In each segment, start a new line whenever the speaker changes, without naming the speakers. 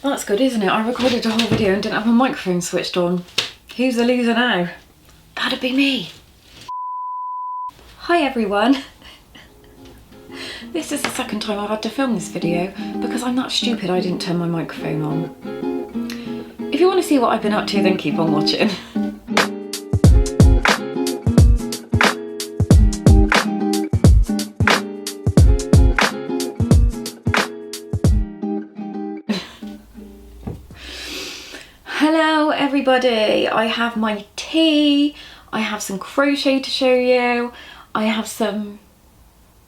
That's good, isn't it? I recorded a whole video and didn't have my microphone switched on. Who's the loser now? That'd be me. Hi everyone. This is the second time I've had to film this video because I'm that stupid I didn't turn my microphone on. If you want to see what I've been up to, then keep on watching. Hello everybody, I have my tea, I have some crochet to show you, I have some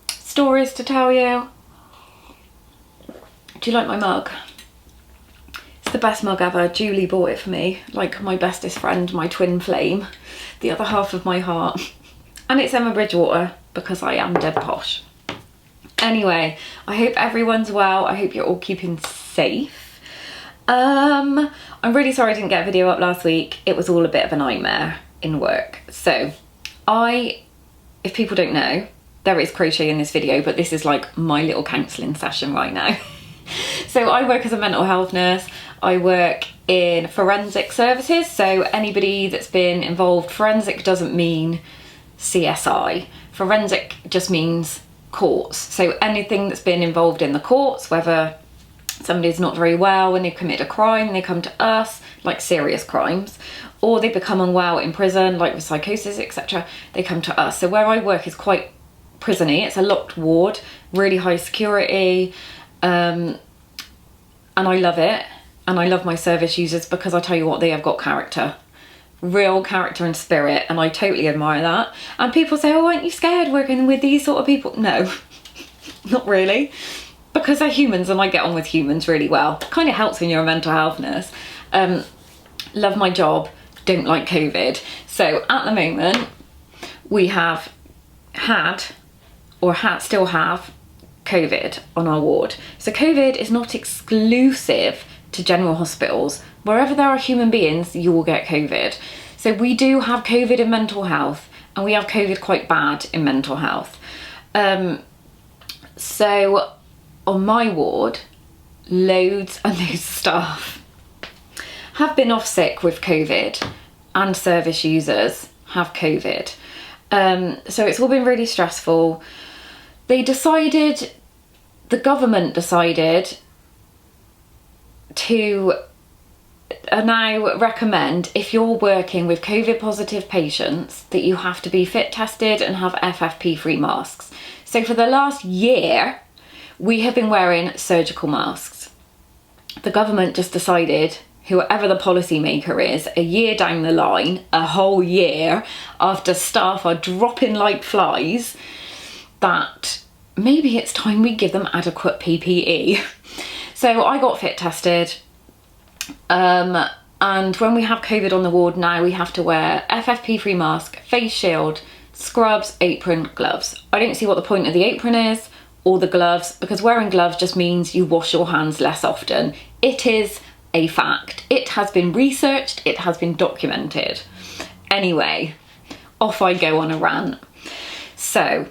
stories to tell you. Do you like my mug? It's the best mug ever. Julie bought it for me, like my bestest friend, my twin flame, the other half of my heart. And it's Emma Bridgewater because I am dead posh. Anyway, I hope everyone's well, I hope you're all keeping safe. I'm really sorry I didn't get a video up last week. It was all a bit of a nightmare in work. So if people don't know, there is crochet in this video, but this is like my little counselling session right now. So I work as a mental health nurse. I work in forensic services. So anybody that's been involved, forensic doesn't mean CSI. Forensic just means courts. So anything that's been involved in the courts, whether somebody's not very well and they commit a crime and they come to us, like serious crimes, or they become unwell in prison, like with psychosis, etc., they come to us. So where I work is quite prison-y. It's a locked ward, really high security, and I love it. And I love my service users because I tell you what, they have got character, real character and spirit, and I totally admire that. And people say, oh, aren't you scared working with these sort of people? No, not really. Because they're humans and I get on with humans really well. Kind of helps when you're a mental health nurse. Love my job, don't like COVID. So at the moment, we have had, or still have, COVID on our ward. So COVID is not exclusive to general hospitals. Wherever there are human beings, you will get COVID. So we do have COVID in mental health, and we have COVID quite bad in mental health. So on my ward, loads and loads of staff have been off sick with COVID, and service users have COVID. So it's all been really stressful. The government decided to now recommend, if you're working with COVID positive patients, that you have to be fit tested and have FFP3 masks. So for the last year, we have been wearing surgical masks. The government just decided, whoever the policy maker is, a year down the line, a whole year after staff are dropping like flies, that maybe it's time we give them adequate PPE. So I got fit tested, and when we have COVID on the ward now, we have to wear FFP3 mask, face shield, scrubs, apron, gloves. I don't see what the point of the apron is, or the gloves, because wearing gloves just means you wash your hands less often. It is a fact. It has been researched, it has been documented. Anyway, off I go on a rant. So,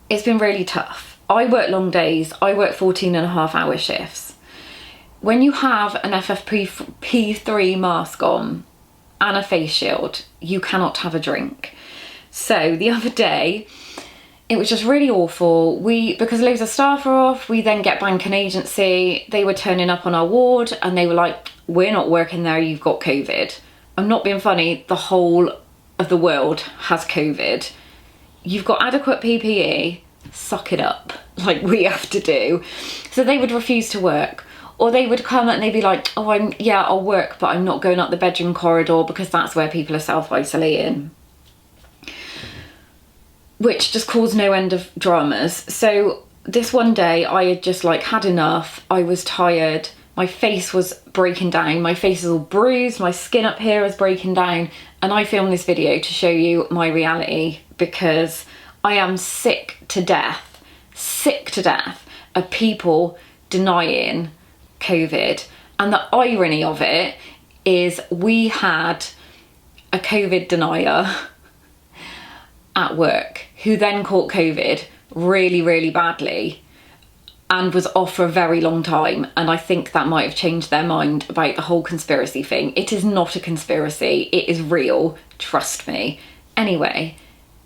it's been really tough. I work long days, I work 14.5-hour shifts. When you have an FFP3 mask on and a face shield, you cannot have a drink. So the other day, it was just really awful. Because loads of staff are off, we then get bank and agency. They were turning up on our ward and they were like, we're not working there, you've got COVID. I'm not being funny, the whole of the world has COVID. You've got adequate PPE, suck it up, like we have to do. So they would refuse to work. Or they would come and they'd be like, oh, I'll work, but I'm not going up the bedroom corridor because that's where people are self-isolating. Which just caused no end of dramas. So this one day I had just like had enough. I was tired. My face was breaking down. My face is all bruised. My skin up here is breaking down. And I filmed this video to show you my reality because I am sick to death of people denying COVID. And the irony of it is we had a COVID denier at work who then caught COVID really, really badly and was off for a very long time, and I think that might have changed their mind about the whole conspiracy thing. It is not a conspiracy, it is real, trust me. Anyway,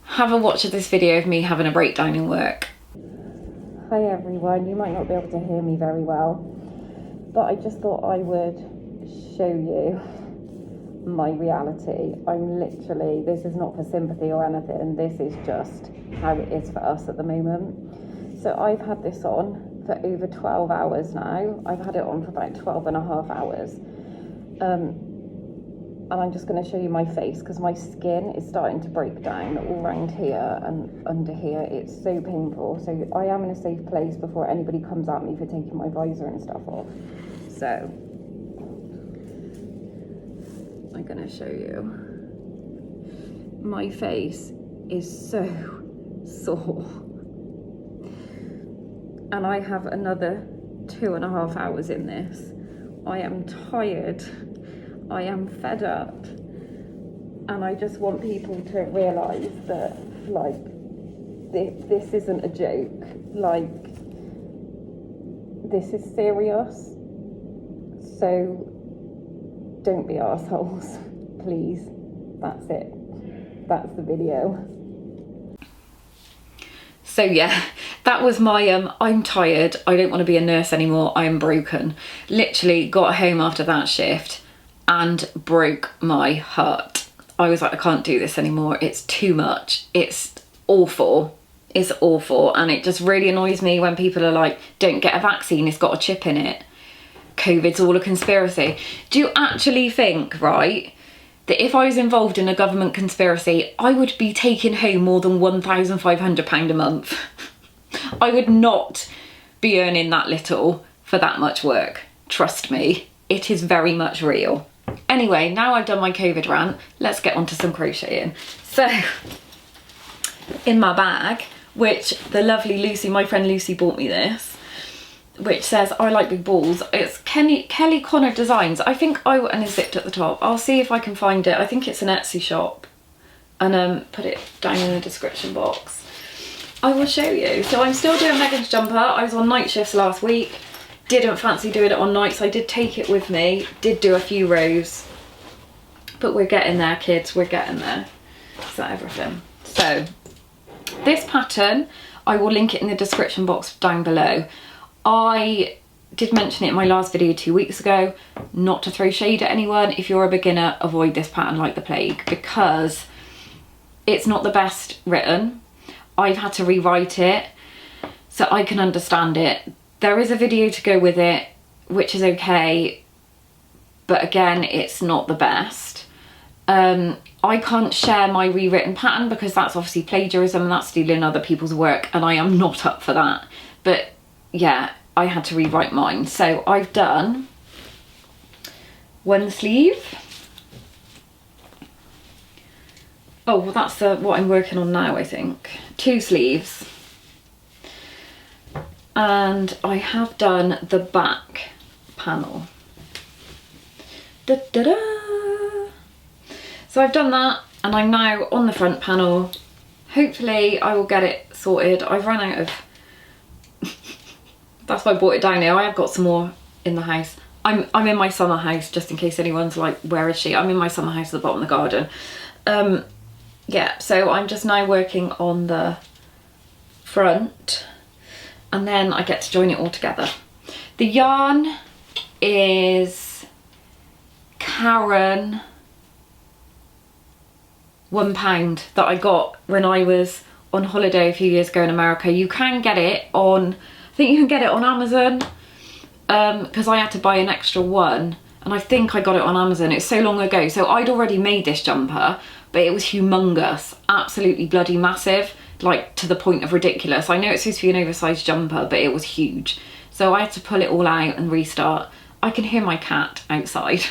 have a watch of this video of me having a breakdown in work. Hi everyone, you might not be able to hear me very well, but I just thought I would show you my reality. I'm literally, this is not for sympathy or anything, this is just how it is for us at the moment. So I've had this on for over 12 hours now. I've had it on for about 12 and a half hours. And I'm just going to show you my face because my skin is starting to break down all around here and under here. It's so painful. So I am in a safe place before anybody comes at me for taking my visor and stuff off. So I'm going to show you. My face is so sore. And I have another 2.5 hours in this. I am tired. I am fed up, and I just want people to realise that, like, this isn't a joke. Like, this is serious. So don't be arseholes, please. That's it. That's the video. So yeah, that was my I'm tired, I don't want to be a nurse anymore, I am broken. Literally got home after that shift and broke my heart. I was like, I can't do this anymore. It's too much. It's awful. It's awful. And it just really annoys me when people are like, don't get a vaccine, it's got a chip in it. COVID's all a conspiracy. Do you actually think, right, that if I was involved in a government conspiracy, I would be taking home more than £1,500 a month? I would not be earning that little for that much work. Trust me, it is very much real. Anyway, now I've done my COVID rant, let's get on to some crocheting. So, in my bag, which the lovely Lucy, my friend Lucy bought me this, which says, I like big balls. It's Kelly Connor Designs. I think and it's zipped at the top. I'll see if I can find it. I think it's an Etsy shop. And put it down in the description box. I will show you. So I'm still doing Megan's jumper. I was on night shifts last week. Didn't fancy doing it on nights. I did take it with me, did do a few rows, but we're getting there, kids, we're getting there. Is that everything? So this pattern, I will link it in the description box down below. I did mention it in my last video 2 weeks ago, not to throw shade at anyone. If you're a beginner, avoid this pattern like the plague because it's not the best written. I've had to rewrite it so I can understand it. There is a video to go with it, which is okay, but again, it's not the best. I can't share my rewritten pattern because that's obviously plagiarism and that's stealing other people's work, and I am not up for that. But yeah, I had to rewrite mine. So I've done one sleeve. Oh, well, that's what I'm working on now, I think. 2 sleeves. And I have done the back panel. Da, da, da. So I've done that and I'm now on the front panel. Hopefully I will get it sorted. I've run out of... That's why I brought it down here. I have got some more in the house. I'm in my summer house, just in case anyone's like, where is she? I'm in my summer house at the bottom of the garden. Yeah, so I'm just now working on the front. And then I get to join it all together. The yarn is Karen £1 that I got when I was on holiday a few years ago in America. You can get it on, I think you can get it on Amazon because I had to buy an extra one and I think I got it on Amazon. It's so long ago. So I'd already made this jumper, but it was humongous, absolutely bloody massive. Like to the point of ridiculous. I know it's supposed to be an oversized jumper, but it was huge. So I had to pull it all out and restart. I can hear my cat outside.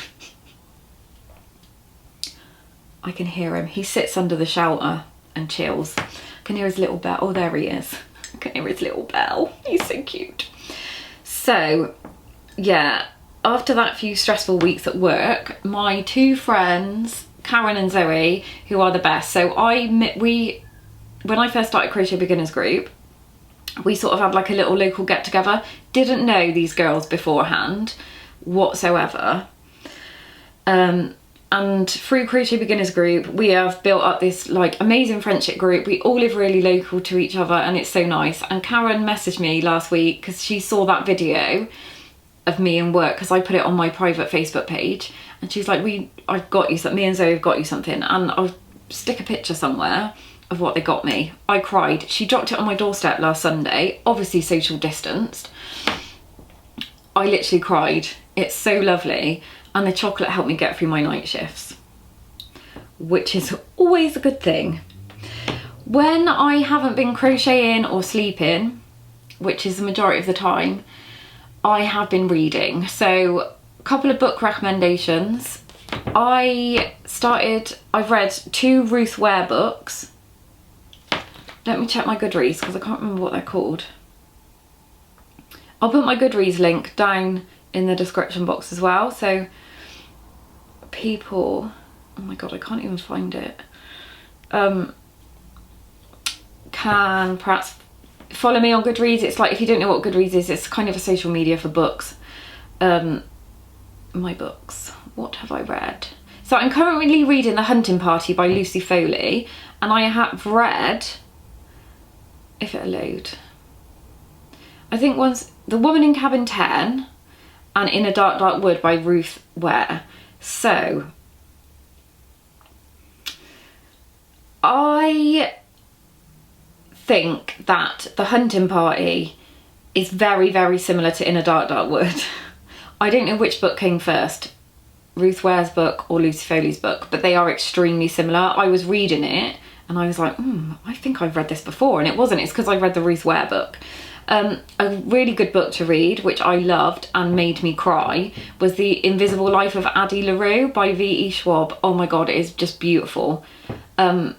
I can hear him. He sits under the shelter and chills. I can hear his little bell. Oh, there he is. I can hear his little bell. He's so cute. So, yeah, after that few stressful weeks at work, my 2 friends, Karen and Zoe, who are the best. So when I first started Crochet Beginners Group, we sort of had like a little local get together. Didn't know these girls beforehand whatsoever. And through Crochet Beginners Group, we have built up this like amazing friendship group. We all live really local to each other and it's so nice. And Karen messaged me last week because she saw that video of me in work, because I put it on my private Facebook page, and she's like, I've got you something, me and Zoe have got you something, and I'll stick a picture somewhere of what they got me. I cried. She dropped it on my doorstep last Sunday, obviously social distanced. I literally cried. It's so lovely. And the chocolate helped me get through my night shifts, which is always a good thing. When I haven't been crocheting or sleeping, which is the majority of the time, I have been reading. So a couple of book recommendations. I've read 2 Ruth Ware books. Let me check my Goodreads because I can't remember what they're called. I'll put my Goodreads link down in the description box as well, so people, oh my god, I can't even find it, can perhaps follow me on Goodreads. It's like, if you don't know what Goodreads is, it's kind of a social media for books. My books, what have I read? So I'm currently reading The Hunting Party by Lucy Foley, and I have read, if it'll load, I think once The Woman in Cabin 10 and In a Dark Dark Wood by Ruth Ware. So I think that The Hunting Party is very, very similar to In a Dark Dark Wood. I don't know which book came first, Ruth Ware's book or Lucy Foley's book, but they are extremely similar. I was reading it and I was like, I think I've read this before, and it wasn't. It's because I read the Ruth Ware book. A really good book to read, which I loved and made me cry, was The Invisible Life of Addie Larue by V.E. Schwab. Oh my god, it is just beautiful. I'll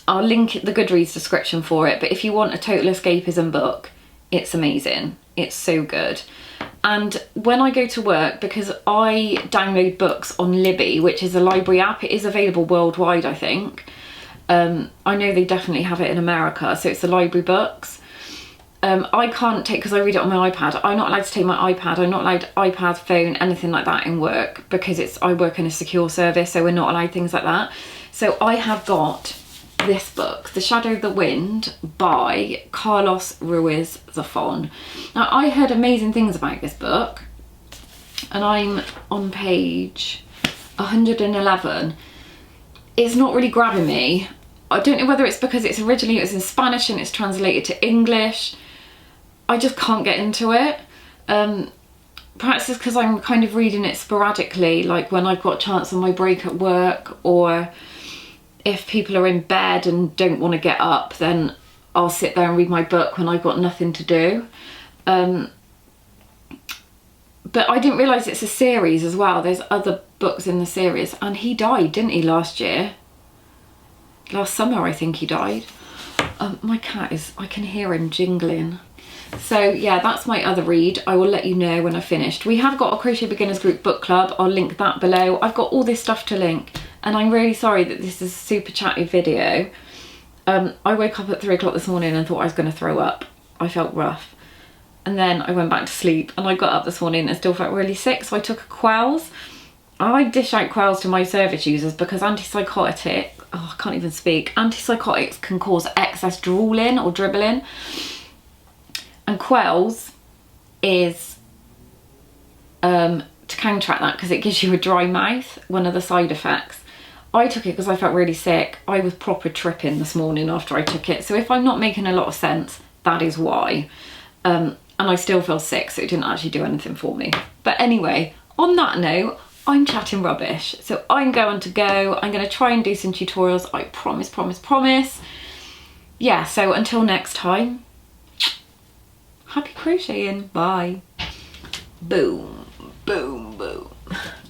link the Goodreads description for it, but if you want a total escapism book, it's amazing. It's so good. And when I go to work, because I download books on Libby, which is a library app, it is available worldwide, I think. I know they definitely have it in America, so it's the library books. I can't take, because I read it on my iPad, I'm not allowed to take my iPad, I'm not allowed iPad, phone, anything like that in work, because I work in a secure service, so we're not allowed things like that. So I have got this book, The Shadow of the Wind by Carlos Ruiz Zafon. Now, I heard amazing things about this book, and I'm on page 111. It's not really grabbing me. I don't know whether it's because it was in Spanish and it's translated to English. I just can't get into it. Perhaps it's because I'm kind of reading it sporadically, like when I've got a chance on my break at work, or if people are in bed and don't want to get up, then I'll sit there and read my book when I've got nothing to do. But I didn't realise it's a series as well. There's other books in the series, and he died, didn't he, last year? Last summer, I think he died. My cat I can hear him jingling. So yeah, that's my other read. I will let you know when I've finished. We have got a Crochet Beginners Group book club. I'll link that below. I've got all this stuff to link, and I'm really sorry that this is a super chatty video. I woke up at 3 o'clock this morning and thought I was going to throw up. I felt rough. And then I went back to sleep, and I got up this morning and still felt really sick, so I took a Quells. I dish out Quells to my service users because antipsychotics can cause excess drooling or dribbling, and Quells is to counteract that, because it gives you a dry mouth, one of the side effects. I took it because I felt really sick. I was proper tripping this morning after I took it, so if I'm not making a lot of sense, that is why. And I still feel sick, so it didn't actually do anything for me. But anyway, on that note, I'm chatting rubbish, so I'm going to go. I'm going to try and do some tutorials, I promise. Yeah, so until next time, happy crocheting, bye. Boom, boom, boom.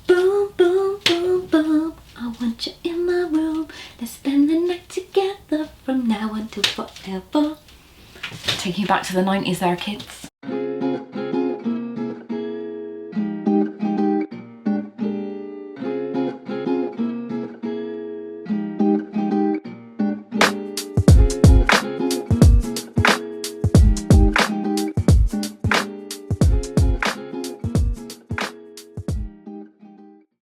Boom, boom, boom, boom. I want you in my room. Let's spend the night together from now until forever. Taking you back to the 90s there, kids.